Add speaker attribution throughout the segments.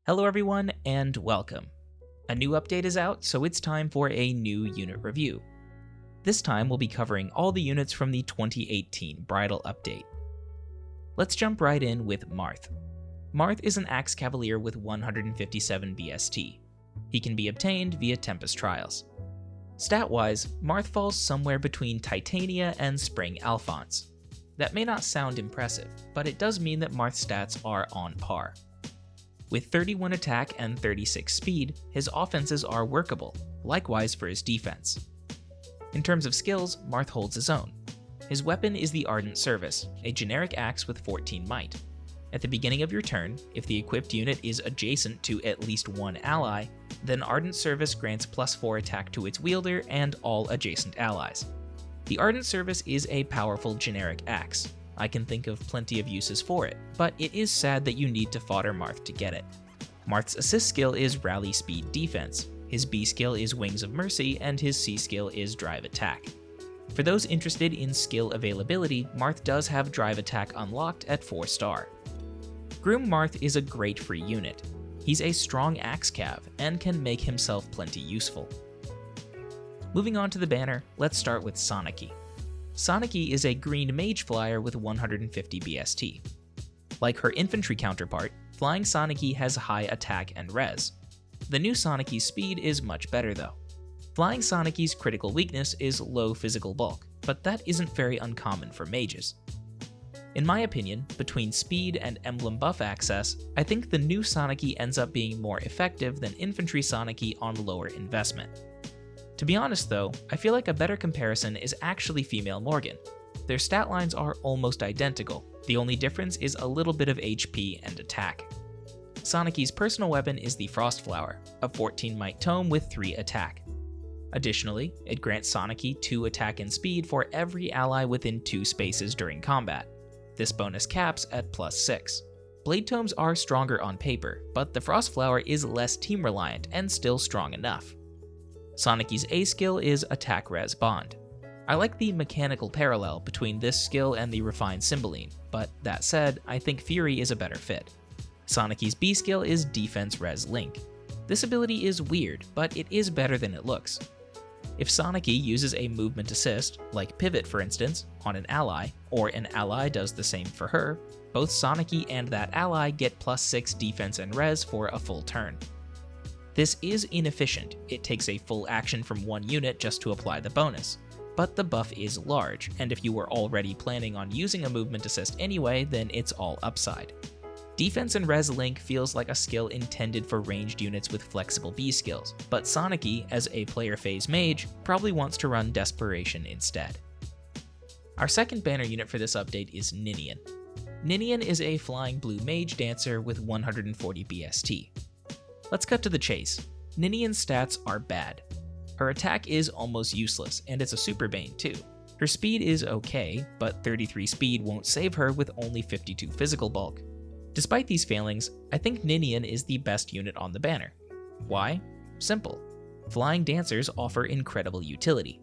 Speaker 1: Hello everyone, and welcome. A new update is out, so it's time for a new unit review. This time we'll be covering all the units from the 2018 Bridal update. Let's jump right in with Marth. Marth is an Axe Cavalier with 157 BST. He can be obtained via Tempest Trials. Stat-wise, Marth falls somewhere between Titania and Spring Alphonse. That may not sound impressive, but it does mean that Marth's stats are on par. With 31 attack and 36 speed, his offenses are workable, likewise for his defense. In terms of skills, Marth holds his own. His weapon is the Ardent Service, a generic axe with 14 might. At the beginning of your turn, if the equipped unit is adjacent to at least one ally, then Ardent Service grants +4 attack to its wielder and all adjacent allies. The Ardent Service is a powerful generic axe. I can think of plenty of uses for it, but it is sad that you need to fodder Marth to get it. Marth's assist skill is Rally Speed Defense, his B skill is Wings of Mercy, and his C skill is Drive Attack. For those interested in skill availability, Marth does have Drive Attack unlocked at 4-star. Groom Marth is a great free unit. He's a strong Axe Cav and can make himself plenty useful. Moving on to the banner, let's start with Soniki. Soniki is a green mage flyer with 150 BST. Like her infantry counterpart, Flying Soniki has high attack and res. The new Soniki's speed is much better though. Flying Soniki's critical weakness is low physical bulk, but that isn't very uncommon for mages. In my opinion, between speed and emblem buff access, I think the new Soniki ends up being more effective than infantry Soniki on lower investment. To be honest though, I feel like a better comparison is actually female Morgan. Their stat lines are almost identical, the only difference is a little bit of HP and attack. Soniki's personal weapon is the Frost Flower, a 14 might tome with 3 attack. Additionally, it grants Soniki 2 attack and speed for every ally within 2 spaces during combat. This bonus caps at +6. Blade tomes are stronger on paper, but the Frost Flower is less team reliant and still strong enough. Soniki's A skill is Attack Res Bond. I like the mechanical parallel between this skill and the Refined Cymbeline, but that said, I think Fury is a better fit. Soniki's B skill is Defense Res Link. This ability is weird, but it is better than it looks. If Soniki uses a movement assist, like Pivot for instance, on an ally, or an ally does the same for her, both Soniki and that ally get +6 defense and res for a full turn. This is inefficient, it takes a full action from one unit just to apply the bonus, but the buff is large, and if you were already planning on using a movement assist anyway, then it's all upside. Defense and Res Link feels like a skill intended for ranged units with flexible B skills, but Soniki, as a player phase mage, probably wants to run Desperation instead. Our second banner unit for this update is Ninian. Ninian is a flying blue mage dancer with 140 BST. Let's cut to the chase. Ninian's stats are bad. Her attack is almost useless, and it's a super bane too. Her speed is okay, but 33 speed won't save her with only 52 physical bulk. Despite these failings, I think Ninian is the best unit on the banner. Why? Simple. Flying dancers offer incredible utility.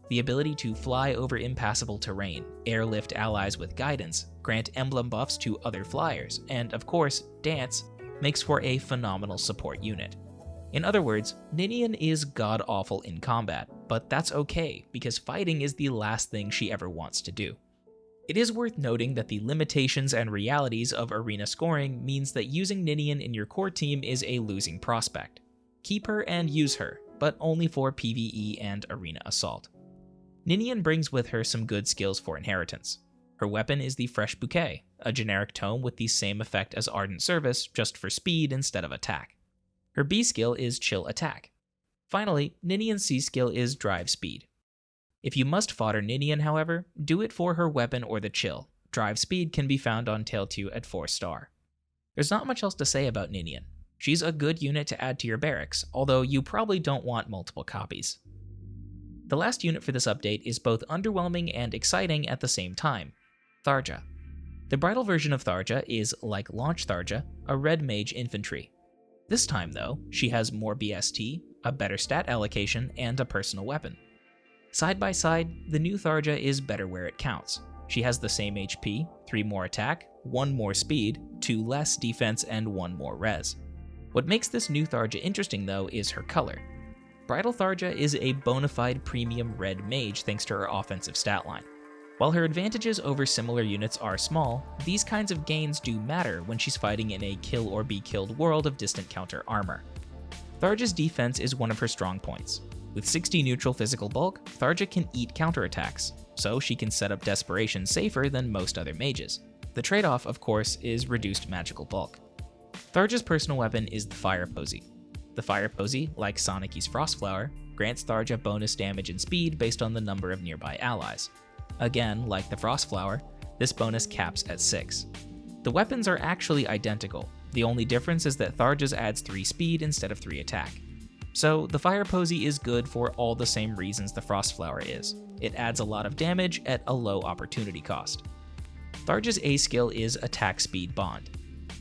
Speaker 1: The ability to fly over impassable terrain, airlift allies with guidance, grant emblem buffs to other flyers, and of course, dance, makes for a phenomenal support unit. In other words, Ninian is god-awful in combat, but that's okay because fighting is the last thing she ever wants to do. It is worth noting that the limitations and realities of arena scoring means that using Ninian in your core team is a losing prospect. Keep her and use her, but only for PvE and arena assault. Ninian brings with her some good skills for inheritance. Her weapon is the Fresh Bouquet, a generic tome with the same effect as Ardent Service, just for speed instead of attack. Her B skill is Chill Attack. Finally, Ninian's C skill is Drive Speed. If you must fodder Ninian, however, do it for her weapon or the Chill. Drive Speed can be found on Tail 2 at 4-star. There's not much else to say about Ninian. She's a good unit to add to your barracks, although you probably don't want multiple copies. The last unit for this update is both underwhelming and exciting at the same time. Tharja. The bridal version of Tharja is, like Launch Tharja, a red mage infantry. This time though, she has more BST, a better stat allocation, and a personal weapon. Side by side, the new Tharja is better where it counts. She has the same HP, 3 more attack, 1 more speed, 2 less defense, and 1 more res. What makes this new Tharja interesting though is her color. Bridal Tharja is a bona fide premium red mage thanks to her offensive stat line. While her advantages over similar units are small, these kinds of gains do matter when she's fighting in a kill or be killed world of distant counter armor. Tharja's defense is one of her strong points. With 60 neutral physical bulk, Tharja can eat counterattacks, so she can set up Desperation safer than most other mages. The trade-off, of course, is reduced magical bulk. Tharja's personal weapon is the Fire Posy. The Fire Posy, like Sonicy's Frostflower, grants Tharja bonus damage and speed based on the number of nearby allies. Again, like the Frostflower, this bonus caps at 6. The weapons are actually identical, the only difference is that Tharja's adds 3 speed instead of 3 attack. So the Fire Posy is good for all the same reasons the Frostflower is. It adds a lot of damage at a low opportunity cost. Tharja's A skill is Attack Speed Bond.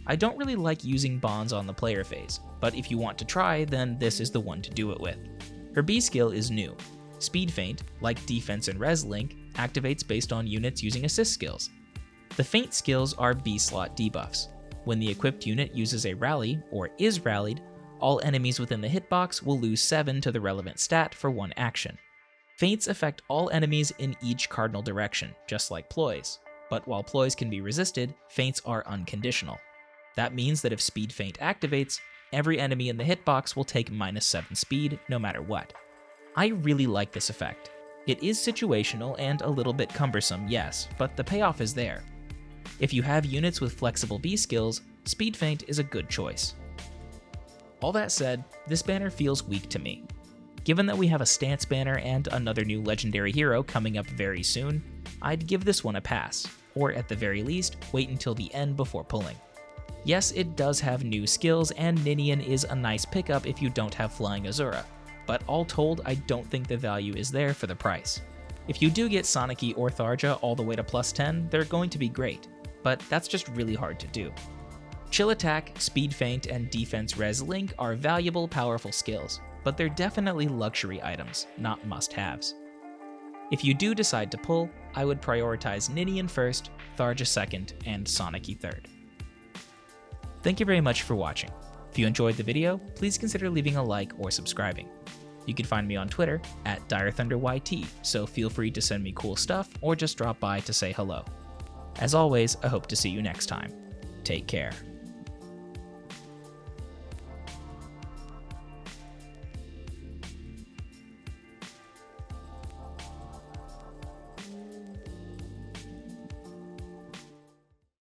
Speaker 1: I don't really like using bonds on the player phase, but if you want to try, then this is the one to do it with. Her B skill is new. Speed Feint, like Defense and Res Link, activates based on units using assist skills. The Feint skills are B slot debuffs. When the equipped unit uses a rally, or is rallied, all enemies within the hitbox will lose 7 to the relevant stat for 1 action. Feints affect all enemies in each cardinal direction, just like ploys, but while ploys can be resisted, feints are unconditional. That means that if Speed Feint activates, every enemy in the hitbox will take -7 speed no matter what. I really like this effect. It is situational and a little bit cumbersome, yes, but the payoff is there. If you have units with flexible B skills, Speed Feint is a good choice. All that said, this banner feels weak to me. Given that we have a stance banner and another new legendary hero coming up very soon, I'd give this one a pass, or at the very least, wait until the end before pulling. Yes, it does have new skills, and Ninian is a nice pickup if you don't have Flying Azura, but all told, I don't think the value is there for the price. If you do get Sonicy or Tharja all the way to +10, they're going to be great, but that's just really hard to do. Chill Attack, Speed Feint, and Defense Res Link are valuable, powerful skills, but they're definitely luxury items, not must-haves. If you do decide to pull, I would prioritize Ninian first, Tharja second, and Sonicy third. Thank you very much for watching. If you enjoyed the video, please consider leaving a like or subscribing. You can find me on Twitter at DireThunderYT, so feel free to send me cool stuff or just drop by to say hello. As always, I hope to see you next time. Take care.